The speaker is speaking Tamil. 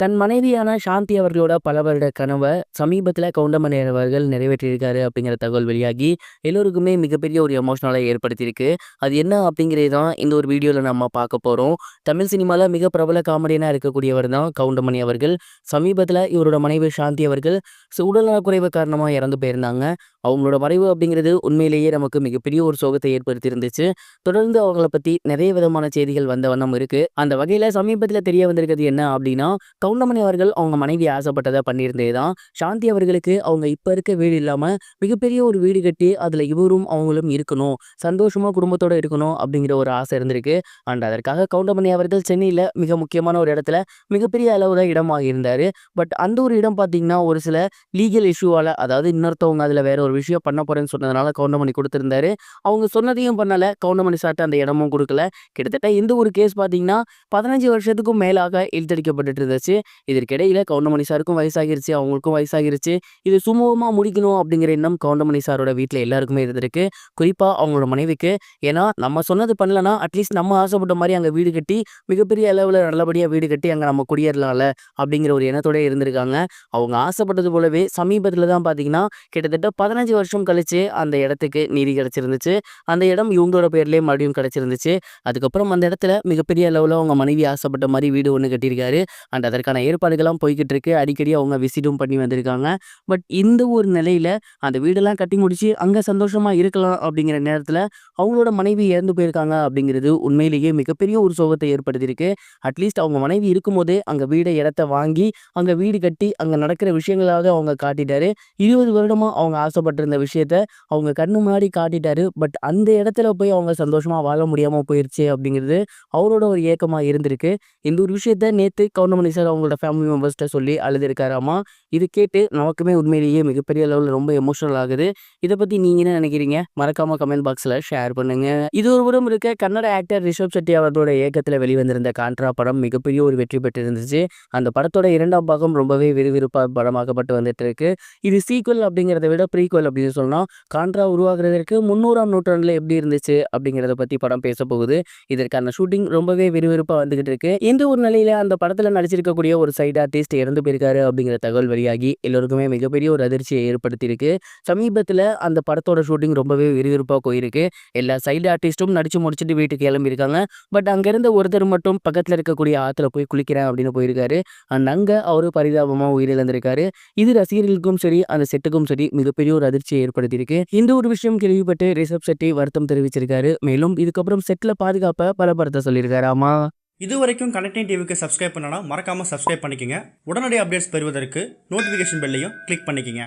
தன் மனைவியான சாந்தி அவர்களோட பல வருட கனவை சமீபத்தில் கவுண்டமணி அவர்கள் நிறைவேற்றியிருக்காரு அப்படிங்கிற தகவல் வெளியாகி எல்லோருக்குமே மிகப்பெரிய ஒரு எமோஷனலை ஏற்படுத்தியிருக்கு. அது என்ன அப்படிங்கிறது தான் இந்த ஒரு வீடியோவில் நம்ம பார்க்க போகிறோம். தமிழ் சினிமாவில் மிக பிரபல காமெடியனாக இருக்கக்கூடியவர் தான் கவுண்டமணி அவர்கள். சமீபத்தில் இவரோட மனைவி சாந்தி அவர்கள் உடல்நலக்குறைவு காரணமாக இறந்து போயிருந்தாங்க. அவங்களோட மறைவு அப்படிங்கிறது உண்மையிலேயே நமக்கு மிகப்பெரிய ஒரு சோகத்தை ஏற்படுத்தி இருந்துச்சு. தொடர்ந்து அவங்கள பற்றி நிறைய விதமான செய்திகள் வந்த வண்ணம் இருக்கு. அந்த வகையில் சமீபத்தில் தெரிய வந்திருக்கிறது என்ன அப்படின்னா, கவுண்டமணி அவர்கள் அவங்க மனைவி ஆசைப்பட்டதை பண்ணியிருந்தே தான் சாந்தி அவர்களுக்கு அவங்க இப்போ இருக்க வீடு இல்லாமல் மிகப்பெரிய ஒரு வீடு கட்டி அதில் இவரும் அவங்களும் இருக்கணும், சந்தோஷமாக குடும்பத்தோடு இருக்கணும் அப்படிங்கிற ஒரு ஆசை இருந்திருக்கு. அண்ட் அதற்காக கவுண்டமணி அவர்கள் சென்னையில் மிக முக்கியமான ஒரு இடத்துல மிகப்பெரிய அளவில் இடமாக இருந்தார். பட் அந்த ஒரு இடம் பார்த்தீங்கன்னா ஒரு சில லீகல் இஷ்யூவால், அதாவது இன்னொருத்தவங்க அதில் வேற ஒரு விஷயம் பண்ண போகிறேன்னு சொன்னதுனால கவுண்டமணி கொடுத்துருந்தாரு. அவங்க சொன்னதையும் பண்ணலை, கவுண்டமணி சார்ட்டு அந்த இடமும் கொடுக்கல. கிட்டத்தட்ட இந்த ஒரு கேஸ் பார்த்தீங்கன்னா 15 வருஷத்துக்கும் மேலாக இழுத்தடிக்கப்பட்டு இருந்துச்சு. இதற்கிடையில கவுண்டமணி சாருக்கும் வயசாகிருச்சு, அவங்களுக்கும் வயசாகிருச்சு. இது சுமூகமாக முடிக்கணும் அப்படிங்கிற எண்ணம் கவுண்டமணி சாரோட வீட்டில் எல்லாருக்குமே இருந்திருக்கு. குறிப்பாக அவங்களோட மனைவிக்கு. ஏன்னா நம்ம சொன்னது பண்ணலன்னா அட்லீஸ்ட் நம்ம ஆசைப்பட்ட மாதிரி அங்கே வீடு கட்டி மிகப்பெரிய அளவில் நல்லபடியாக வீடு கட்டி அங்கே நம்ம குடியேறலாம்ல அப்படிங்கிற ஒரு எண்ணத்தோட இருந்திருக்காங்க. அவங்க ஆசைப்பட்டது போலவே சமீபத்தில் தான் பார்த்தீங்கன்னா கிட்டத்தட்ட 15 வருஷம் கழிச்சு அந்த இடத்துக்கு நீதி கிடைச்சிருந்துச்சு. அந்த இடம் இவங்களோட பேர்லேயே மறுபடியும் கிடைச்சிருந்துச்சு. அதுக்கப்புறம் அந்த இடத்துல மிகப்பெரிய அளவில் அவங்க மனைவி ஆசைப்பட்ட மாதிரி வீடு ஒன்று கட்டியிருக்காரு. அண்ட் அதற்கான ஏற்பாடுகள்லாம் போய்கிட்டு இருக்கு. அடிக்கடி அவங்க விசிட்டும் பண்ணி வந்திருக்காங்க. பட் இந்த ஒரு நிலையில் அந்த வீடெல்லாம் கட்டி முடிச்சு அங்கே சந்தோஷமாக இருக்கலாம் அப்படிங்கிற நேரத்தில் அவங்களோட மனைவி இறந்து போயிருக்காங்க அப்படிங்கிறது உண்மையிலேயே மிகப்பெரிய ஒரு சோகத்தை ஏற்படுத்தியிருக்கு. அட்லீஸ்ட் அவங்க மனைவி இருக்கும்போதே அங்கே வீடை இடத்த வாங்கி அங்கே வீடு கட்டி அங்கே நடக்கிற விஷயங்களாக அவங்க காட்டிட்டாரு. 20 வருடமாக அவங்க ஆசைப்பட்டிருந்த விஷயத்த அவங்க கண்ணு முன்னாடி காட்டிட்டாரு. பட் அந்த இடத்துல போய் அவங்க சந்தோஷமாக வாழ முடியாமல் போயிடுச்சு அப்படிங்கிறது அவரோட ஒரு ஏக்கமாக இருந்திருக்கு. இந்த ஒரு விஷயத்த நேற்று கவுண்டமணி சார் அவங்களோட ஃபேமிலி மெம்பர்ஸ்கிட்ட சொல்லி அழுதுருக்காராமா. இது கேட்டு நமக்குமே உண்மையிலேயே மிகப்பெரிய அளவில் ரொம்ப எமோஷனல் ஆகுது. இதை பற்றி நீங்கள் என்ன நினைக்கிறீங்க? மறக்காமல் கமெண்ட் பாக்ஸில் ஷேர் பண்ணுங்க. இது ஒரு புறம் இருக்க, கன்னட ஆக்டர் ரிஷப் செட்டி அவர்களோட இயக்கத்தில் வெளிவந்திருந்த கான்ட்ரா படம் மிகப்பெரிய ஒரு வெற்றி பெற்றிருந்துச்சு. அந்த படத்தோட 2ஆம் பாகம் ரொம்பவே விறுவிறுப்பாக படமாக்கப்பட்டு வந்துட்டு இருக்கு. இது சீக்வல் அப்படிங்கிறத விட ப்ரீக்வல் அப்படின்னு சொல்லலாம். கான்ட்ரா உருவாக்குறதற்கு 300ஆம் நூற்றாண்டில் எப்படி இருந்துச்சு அப்படிங்கிறத பற்றி படம் பேச போகுது. இதற்கான ஷூட்டிங் ரொம்பவே விறுவிறுப்பாக வந்துகிட்டு இருக்கு. இந்த ஒரு நிலையில அந்த படத்தில் நடிச்சிருக்கக்கூடிய ஒரு சைடு ஆர்டிஸ்ட் இறந்து போயிருக்காரு அப்படிங்கிற தகவல் வெளியாகி எல்லோருக்குமே மிகப்பெரிய ஒரு அதிர்ச்சியை ஏற்படுத்தியிருக்கு. சமீபத்தில் அந்த படத்தோட ஷூட்டிங் ரொம்பவே விறுவிறுப்பாக போயிருக்கு. எல்லா சைடு ஆர்டிஸ்ட்டும் நடிச்சு முடிச்சுட்டு வீட்டுக்கு கிளம்பியிருக்காங்க. பட் அங்கிருந்த ஒருத்தர் மட்டும் பக்கத்தில் இருக்கக்கூடிய ஆற்றுல போய் குளிக்கிறேன் அப்படின்னு போயிருக்காரு. அண்ட் அங்கே அவரு பரிதாபமாக உயிரிழந்திருக்காரு. இது ரசிகர்களுக்கும் சரி அந்த செட்டுக்கும் சரி மிகப்பெரிய ஒரு அதிர்ச்சியை ஏற்படுத்தியிருக்கு. இந்த ஒரு விஷயம் கேள்விப்பட்டு ரிஷப் செட்டி வருத்தம் தெரிவிச்சிருக்காரு. மேலும் இதுக்கப்புறம் செட்ல பாதுகாப்பை பலப்படுத்த சொல்லியிருக்காரு. ஆமா, இதுவரைக்கும் கனெக்டிங் டிவிக்கு சப்ஸ்கிரைப் பண்ணனா மறக்காமல் சப்ஸ்கிரைப் பண்ணிக்கங்க. உடனடி அப்டேட்ஸ் பெறுவதற்கு நோட்டிஃபிகேஷன் பெல்லையும் கிளிக் பண்ணிக்கங்க.